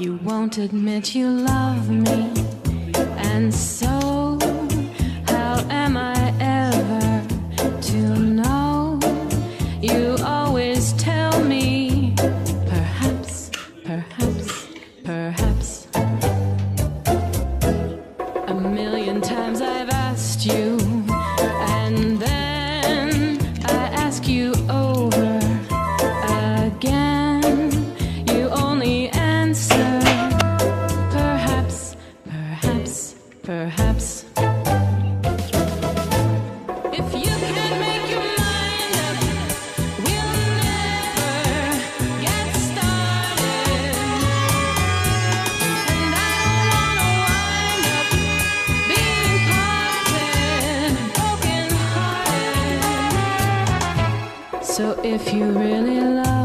You won't admit you love me, and so how am I ever to know? You always tell me, perhaps, perhaps, perhaps. A million times I've asked you, and then I ask you over again. You only answer, perhaps, perhaps, perhaps. If you can't make your mind up, we'll never get started. And I don't wanna wind up being parted, broken hearted. So if you really love